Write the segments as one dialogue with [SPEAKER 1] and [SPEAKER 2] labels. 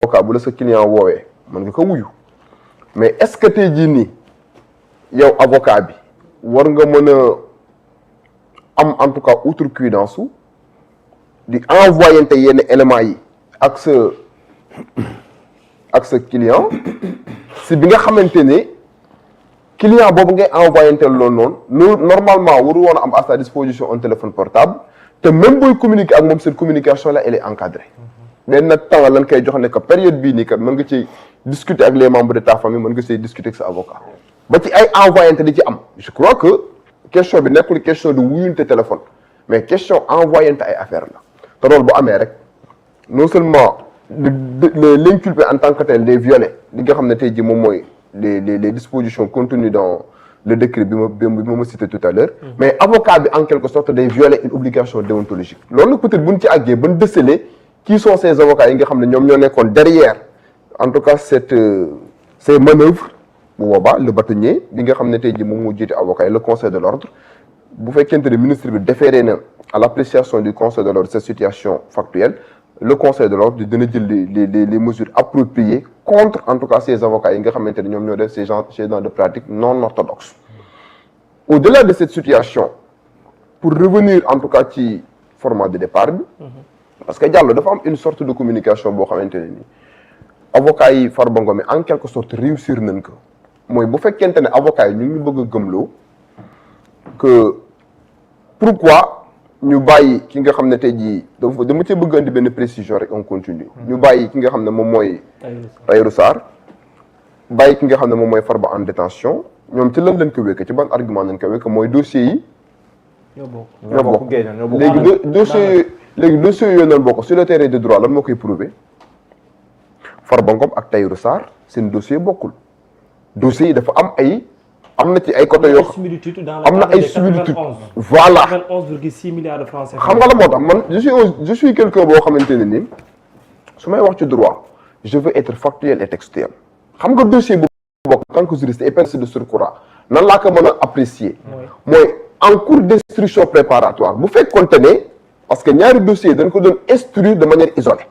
[SPEAKER 1] avocat bu la sa client woowee mën nga ko wuyu mais est-ce que tey jii nii yow avocat bi war nga mën a am en tout cas outrecuidance su di envoyante yenn éléments yi ak sa client si bi nga xamante ne client boobu ngay envoyante loolu noonu normalement waru woon a am à sa disposition un téléphone portable te même booy communiquer ak moom cette communication là elle est encadrée. benn temps lan koy jox ne que période bii nii kat mën nga ci discuter ak les membres de ta famille mën nga see discuter ak sa avocat ba ci ay envoyante di ci am je crois que question bi nekkul question de wuyunte téléphone mais question envoyante ay affaire la te loolu bu amee rek non seulement l'inculpé en tant que tel les violets li nga xam ne tey jii moom mooy les dispositions contenues dans le décret bi ma cité tout à l'heure mais avocat bi en quelque sorte day violer une obligation déontologique loolu nag peut-être buñ ci àggee ban déceler qui sont ces avocats yi nga xam ne ñoom ñoo nekkoon derrière en tout cas ces manœuvres bu boobaa le bâtonnier bi nga xam ne tey jii moom moo jiite avocat yi le conseil de l'ordre bu fekkente ne ministre bi déféré na à l'appréciation du conseil de l'ordre cette situation factuelle le conseil de l'ordre dina jël les mesures appropriées contre en tout cas ces avocats yi nga xamante ne ñoom ñoo def ces genres de pratiques non orthodoxes au-delà de cette situation pour revenir en tout cas ci format de départ bi parce que Diallo dafa am une sorte de communication boo xamante ne ni avocats yi Farba Ngom en quelque sorte réussir nañ ko mooy bu fekkente ne avocats yi ñu ngi bëgg a gëmloo que pourquoi ñu bàyyi ki nga xam ne tey jii dama cee bëgg andi benn précision rek on continue ñu bàyyi ki nga xam ne moom mooy Tahirou Sarr bàyyi ki nga xam ne moom mooy Farba en détention ñoom ci lan lañ ko wékk ci ban argument lañ ko wékk mooy dossiers yi ñoo bokk léegi dossiers yooyu noonu bokk sur le terrain de droit lan moo koy prouver Farba Ngom ak Tahirou Sarr seen dossier bokkul dossiers yi dafa am na ci ay côté yoo am na ay similitudes voilà
[SPEAKER 2] 91,6 milliards de francs CFA.
[SPEAKER 1] xam nga la moo tax man je suis quelqu'un boo xamante ne ni su may wax ci droit je veux être factuel et textuel xam nga dossier bu bokk en tant que juriste et personne de surcroît nan laa ko mën a apprécier mooy en cours d'instruction préparatoire bu fekkoonte ne parce que ñaari dossier dañ ko doon instruire de manière isolée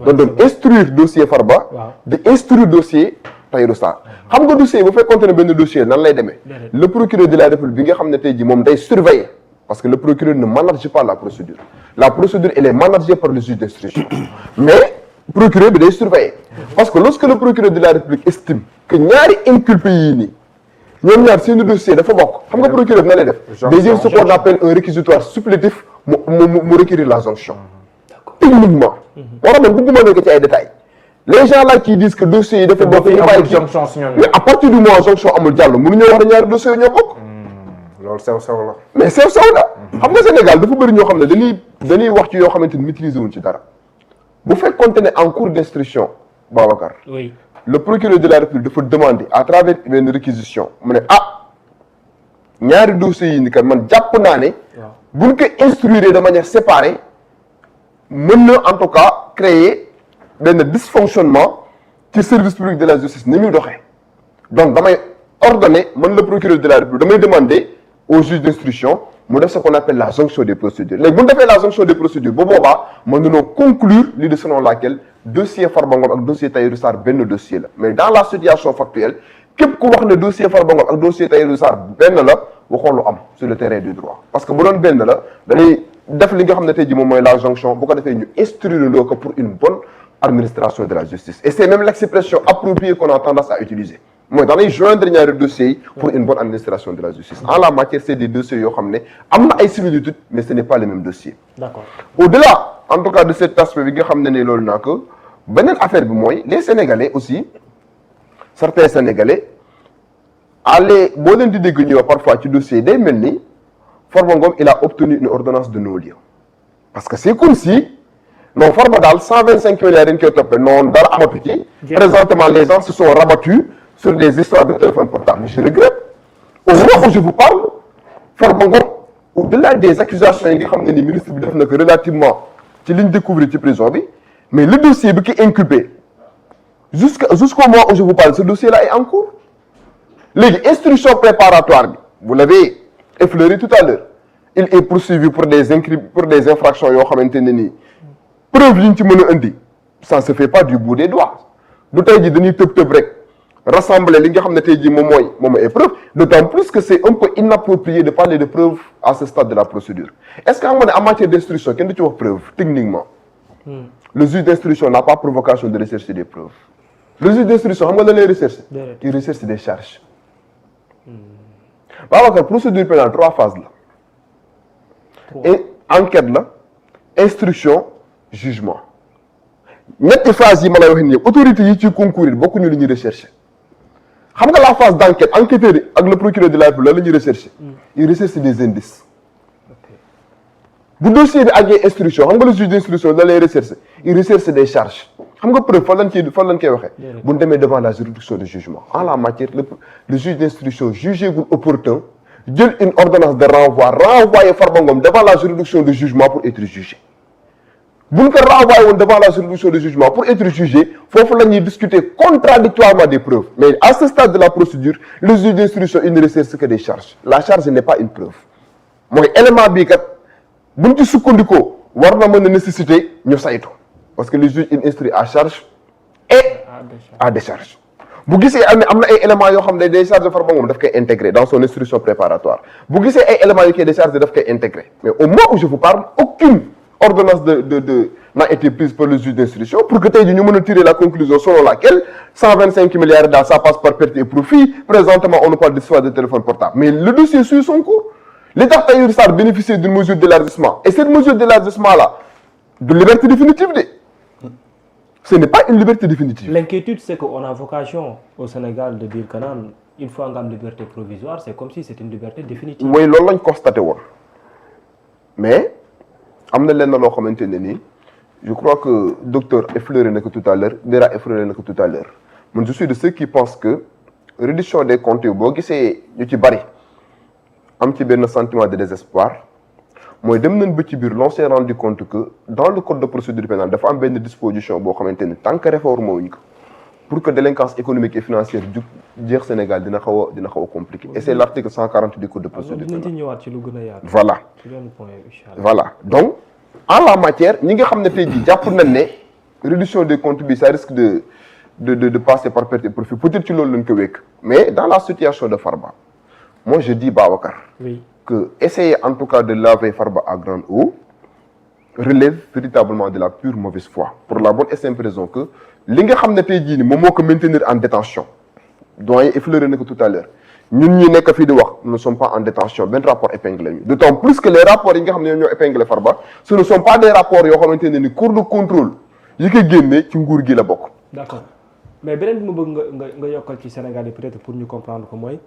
[SPEAKER 1] doon instruire dossier Farba di instruire dossier Tahirou Sarr xam nga dossier bu fekkoonte ne benn dossier nan lay demee le procureur de la République bi nga xam ne tey jii moom day surveiller parce que le procureur ne manage pas la procédure elle est managée par le juge d'instruction mais procureur bi day surveiller parce que lorsque le procureur de la République estime que ñaari inculpés yii nii ñoom ñaar seeni dossier dafa bokk xam nga procureur bi na lay def day jël ce qu'on appelle un réquisitoire supplétif mu requérir la jonction techniquement moo tax man bëgguma nekk ci ay détails les gens là qui disent que dossiers yi dafa bokk ñu bàyyi mais à partir du moment jonction amul jàll mënuñoo wax ne ñaari dossiers yi ñoo bokk
[SPEAKER 3] loolu sew la
[SPEAKER 1] mais sew la xam nga Sénégal dafa bëri ñoo xam ne dañuy wax ci yoo xamante ni maîtriser wuñ ci dara bu fekkoonte ne en cours d'instruction Babacar
[SPEAKER 2] oui
[SPEAKER 1] le procureur de la République dafa demander à travers une réquisition mu ne ñaari dossiers yi ni kat man jàpp naa ne buñ ko instruire de manière séparée mën na en tout cas créer benn dysfonctionnement ci service public de la justice ni muy doxee donc damay ordonner man le procureur de la République damay demander au juge d'instruction mu def ce qu'on appelle la jonction des procédures léegi bu ñu defee la jonction des procédures ba boobaa mën nañoo conclure l'idée selon laquelle dossier Farba Ngom ak dossier Tahirou Sarr benn dossier la mais dans la situation factuelle képp ku wax ne dossier Farba Ngom ak dossier Tahirou Sarr benn la waxoon lu am sur le terrain du droit parce que bu doon benn la dañuy def li nga xam ne tey jii moom mooy la jonction bu ko defee ñu instruire ndoo ko pour une bonne administration de la justice et c'est même l'expression appropriée qu'on a tendance à utiliser mooy dañuy joindre ñaari dossiers yi pour une bonne administration de la justice en la matière c'est des dossiers yoo xam ne am na ay similitudes mais ce n'est pas le même dossier.
[SPEAKER 2] D'accord.
[SPEAKER 1] Au-delà en tout cas de cet aspect bi nga xam ne loolu naa ko beneen affaire bi mooy les Sénégalais aussi certains Sénégalais boo leen di dégg ñu wax parfois ci dossier day mel ni Farba Ngom il a obtenu une ordonnance de non-lieu parce que c'est comme si non Farba daal 125 milliards dañ koy toppee noonu dara amatu ci. Présentement les gens se sont rabattus sur des histoires de téléphone portable mais je regrette au moment où je vous parle Farba Ngom au-delà des accusations yi nga xam ne ni ministre bi def na ko relativement ci liñ découvrir ci prison bi mais le dossier bi ki inculpé jusqu'au moment où je vous parle ce dossier là est en cours léegi instruction préparatoire bi vous l'avez effleuré tout à l'heure il est poursuivi pour des infractions yoo xamante ne nii preuve yi ñu ci mën a indi ça se fait pas du bout des doigts du tey jii dañuy tëb rek rassembler li nga xam ne tey jii moom mooy ay preuves d'autant plus que c'est un peu inapproprié de parler de preuves à ce stade de la procédure est-ce que xam nga ne en matière d'instruction kenn du ci wax preuve techniquement le juge d'instruction n'a pas pour vocation de rechercher des preuves le juge d'instruction xam nga la lay rechercher il recherche des charges Babacar procédure pénale 3 phases la et enquête la instruction jugement ñetti phase yi ma lay wax nii autorité yi ci concourir bokkuñu li ñuy rechercher xam nga la phase d'enquête enquêteur yi ak le procureur de la République la ñuy rechercher il recherche des indices bu dossier bi àggee instruction xam nga le juge d'instruction da lay rechercher il recherche des charges xam nga preuve fan lañ koy waxee bu ñu demee devant la juridiction de jugement en la matière le juge d'instruction jugé gul opportun jël une ordonnance de renvoyer Farba Ngom devant la juridiction de jugement pour être jugé bu ñu ko renvoyé woon devant la juridiction de jugement pour être jugé foofu la ñuy discuter contradictoirement des preuves mais à ce stade de la procédure le juge d'instruction il ne recherche que des charges la charge n'est pas une preuve mooy élément bii kat bu ñu ci sukkandikoo war na mën a nécessiter ñu saytu parce que le juge il instruit à charge et à décharge bu gisee am na ay éléments yoo xam ne day décharger Farba Ngom daf koy intégrer dans son instruction préparatoire bu gisee ay éléments yu koy décharger daf koy intégrer mais au moment où je vous parle aucune ordonnance n'a été prise par le juge d'instruction pour que tey jii ñu mën a tirer la conclusion selon laquelle 125 milliards daal ça passe par perte et profit présentement on nous parle d'histoire de téléphone portable mais le dossier suit son cours li tax Tahirou Sarr bénéficier d'une mesure d'élargissement et cette mesure d'élargissement là de liberté définitive ce n'est pas une liberté définitive.
[SPEAKER 2] L'inquiétude c'est qu'on a vocation au Sénégal de dire que naan une fois nga am liberté provisoire c'est comme si c'était une liberté définitive.
[SPEAKER 1] mooy loolu lañ constaté woon mais am na lenn loo xamante ne nii je crois que docteur effleuré na ko tout à l'heure Dera effleuré na ko tout à l'heure man je suis de ceux qui pensent que réduction des comptes yi boo gisee ñu ci bari am ci benn sentiment de désespoir mooy dem nañ ba ci biir l'on s'est rendu compte que dans le code de procédure pénale dafa am benn disposition boo xamante ni tant que réforme wuñ ko pour que délinquance économique et financière jug jeex Sénégal dina xaw a compliqué et c'est l'article 140 du code de procédure pénale.
[SPEAKER 2] dinañ ci ñëwaat ci lu gën a yaatu.
[SPEAKER 1] voilà
[SPEAKER 2] ci benn point inchallah.
[SPEAKER 1] voilà donc en la matière ñi nga xam ne tey jii jàpp nañ ne réduction des comptes bi ça risque de passer par perte et profit peut-être ci loolu lañ ko wékk mais dans la situation de Farba moi je dis Babacar.
[SPEAKER 2] oui.
[SPEAKER 1] que essayer en tout cas de laver Farba à grande eau relève véritablement de la pure mauvaise foi pour la bonne et simple raison que li nga xam ne tey jii ni moom moo ko maintenir en détention doyen effleuré na ko tout à l'heure ñun ñi nekk fii di wax nous ne sommes pas en détention benn rapport épinglé ñu d'autant plus que les rapports yi nga xam ne ñoo épinglé Farba ce ne sont pas des rapports yoo xamante ne ni cour de contrôle yi ko génnee ci nguur gi la bokk.
[SPEAKER 2] d'accord mais beneen bi ma bëgg nga yokkal ci Sénégal yi peut-être pour ñu comprendre ko mooy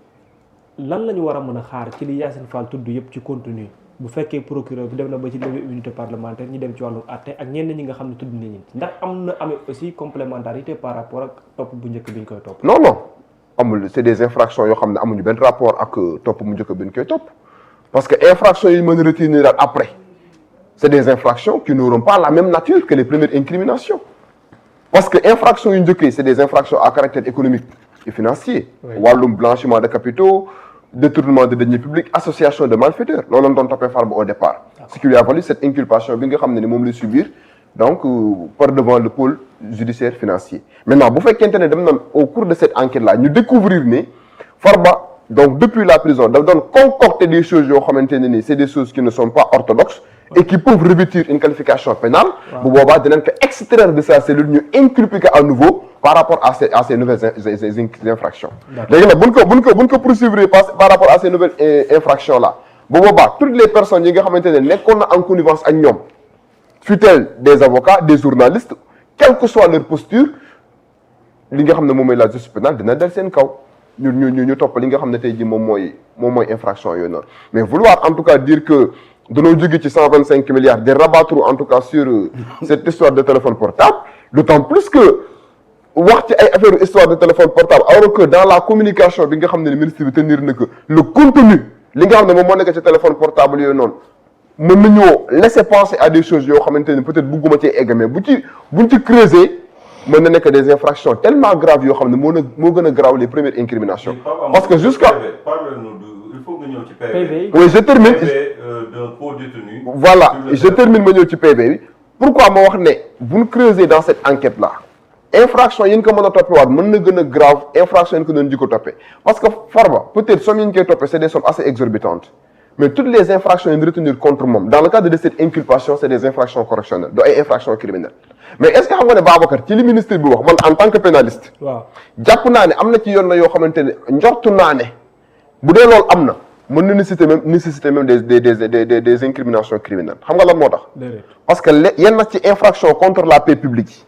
[SPEAKER 2] lan la ñu war a mën a xaar ci li Yacine Fall tudd yëpp ci contenu bu fekkee procureur bi dem na ba ci levée immunité parlementaire ñi dem ci wàllu àtte ak ñenn ñi nga xam ne tudd nañu ndax am na amee aussi complémentarité par rapport ak topp bu njëkk bi ñu koy topp.
[SPEAKER 1] non amul c'est des infractions yoo xam ne amuñu benn rapport ak topp bu njëkk bi ñu koy topp parce que infractions yi mën a retenir après c'est des infractions qui n'auront pas la même nature que les premières incriminations parce que infractions yu njëkk yi c'est des infractions à caractère économique et financier. wàllum blanchiment de capitaux. détournement de deniers publics association de malfaiteurs loolu lañ doon toppee Farba au départ ce qui lui a valu cette inculpation bi nga xam ne ni moom lay subir donc par devant le pôle judiciaire financier maintenant bu fekkente ne dem nañ au cours de cette enquête là ñu découvrir ne Farba donc depuis la prison daf doon concocter des choses yoo xamante ne ni c'est des choses qui ne sont pas orthodoxes et qui peuvent revêtir une qualification pénale bu boobaa dinañ ko extraire de sa cellule ñu inculper à nouveau par rapport à ces nouvelles infractions léegi nag buñ ko poursuivre par rapport à ces nouvelles infractions là bu boobaa toutes les personnes yi nga xamante ne nekkoon na en connivence ak ñoom fut-elle des avocats des journalistes quelle que soit leur posture li nga xam ne moom mooy la justice pénale dina dal seen kaw ñu topp li nga xam ne tey jii moom mooy infraction yooyu noonu mais vouloir en tout cas dire que dañoo jóge ci 125 milliards de rabattre en tout cas sur cette histoire de téléphone portable d'autant plus que wax ci ay affaire histoire de téléphone portable alors que dans la communication bi nga xam ne ministre bi tenir na que le contenu li nga xam ne moom moo nekk ci téléphone portable yooyu noonu mën nañoo laisser penser à des choses yoo xamante ne peut-être bugguma cee egg mais buñ ci creuser mën na nekk des infractions tellement graves yoo xam ne moo gën a grave les premières incriminations parce que jusqu'à
[SPEAKER 4] il faut nga ñëw ci PV.
[SPEAKER 1] oui je termine
[SPEAKER 4] PV d'un co-détenu.
[SPEAKER 1] voilà je termine ma ñëw ci PV bi pourquoi ma wax ne bu ñu creuser dans cette enquête là infraction yi ñu ko mën a toppee waat mën na gën a grave infraction yi ñu ko doon jikko toppee parce que Farba peut-être sommes yi ñu koy toppee c'est des sommes assez exorbitantes mais toutes les infractions yi ñu retenir contre moom dans le cadre de cette inculpation c'est des infractions correctionnelles du ay infractions criminelles mais est-ce que xam nga ne Babacar ci li ministre bi wax man en tant que pénaliste
[SPEAKER 2] waaw
[SPEAKER 1] jàpp naa ne am na ci yoon la yoo xamante ne njortu naa ne bu dee loolu am na mën na nécessiter même des incriminations criminelles xam nga lan moo tax parce que yenn na ci infraction contre la paix publique yi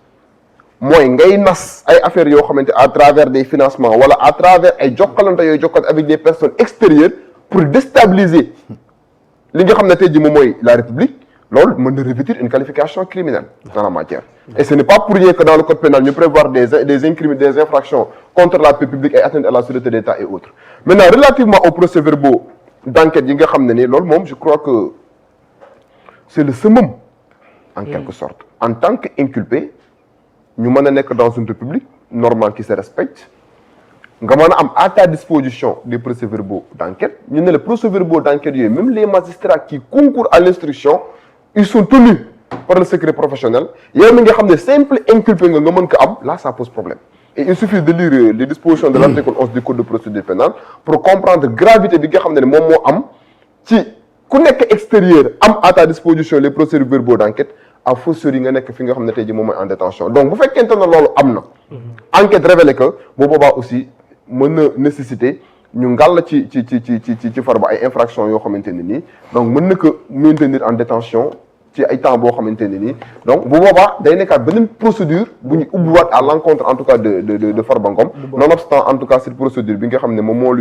[SPEAKER 1] mooy ngay nas ay affaires yoo xamante à travers des financements wala à travers ay jokkalante yooyu jokkalante avec des personnes extérieures pour déstabiliser li nga xam ne tey jii moom mooy la République loolu mën na revêtir une qualification criminelle dans la matière et ce n'est pas pour rien que dans le code pénal ñu prévoir des infractions contre la paix publique et atteinte à la sûreté d'État et autres maintenant relativement aux procès-verbaux d'enquête yi nga xam ne ni loolu moom je crois que c'est le summum en quelque sorte en tant qu'inculpé ñu mën a nekk dans une république normale qui se respecte nga mën a am à ta disposition des procès-verbaux d'enquête ñu ne les procès-verbaux d'enquête yooyu même les magistrats qui concourent à l'instruction ils sont tenus par le secret professionnel yow mi nga xam ne simple inculpé nga mën ko am là ça pose problème et il suffit de lire les dispositions de l'article 11 du code de procédure pénale pour comprendre gravité bi nga xam ne moom moo am ci ku nekk extérieur am à ta disposition les procès-verbaux d'enquête à fortiori nga nekk fi nga xam ne tey jii moom mooy en détention donc bu fekkente ne loolu am na enquête révélé que bu boobaa aussi mën na nécessiter ñu ngàll ci Farba ay infractions yoo xamante ne nii donc mën na ko maintenir en détention ci ay temps boo xamante ne nii donc bu boobaa day nekkaat beneen procédure bu ñu ubbiwaat à l'encontre en tout cas de Farba Ngom nonobstant en tout cas cette procédure bi nga xam ne moom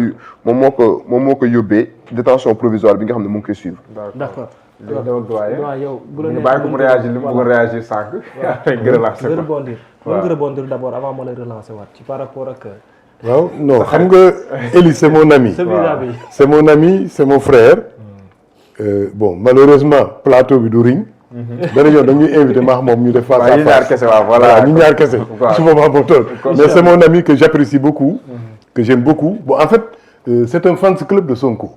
[SPEAKER 1] moo ko yóbbee détention provisoire bi nga xam ne mu ngi koy suivre.
[SPEAKER 2] d'accord
[SPEAKER 3] léegi dama doyen
[SPEAKER 2] waaw yow bu la
[SPEAKER 3] ñu bàyyi ko mu réagir li mu bëgg a réagir sànq. nga relancer ko
[SPEAKER 2] rebondir.
[SPEAKER 3] waaw
[SPEAKER 2] nga rebondir d'abord avant ma lay relancer waat ci par rapport ak.
[SPEAKER 5] waaw non xam nga Elie c'est mon ami. C'est mon ami c'est mon frère. Bon malheureusement plateau bi du ring. beneen yoon dañuy invité maax moom ñu def face à face.
[SPEAKER 3] ñu ñaar kese waaw voilà
[SPEAKER 5] ñu ñaar kese. su boobaa boo toll. mais c'est mon ami que j'apprécie beaucoup. que j'aime beaucoup bon en fait c'est un fans club de Sonko.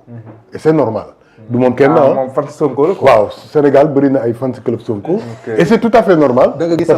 [SPEAKER 5] et c'est normal. du moom kenn
[SPEAKER 3] moom fan Sonko la quoi.
[SPEAKER 5] waaw Sénégal bëri na ay fans club Sonko. et c'est tout à fait normal.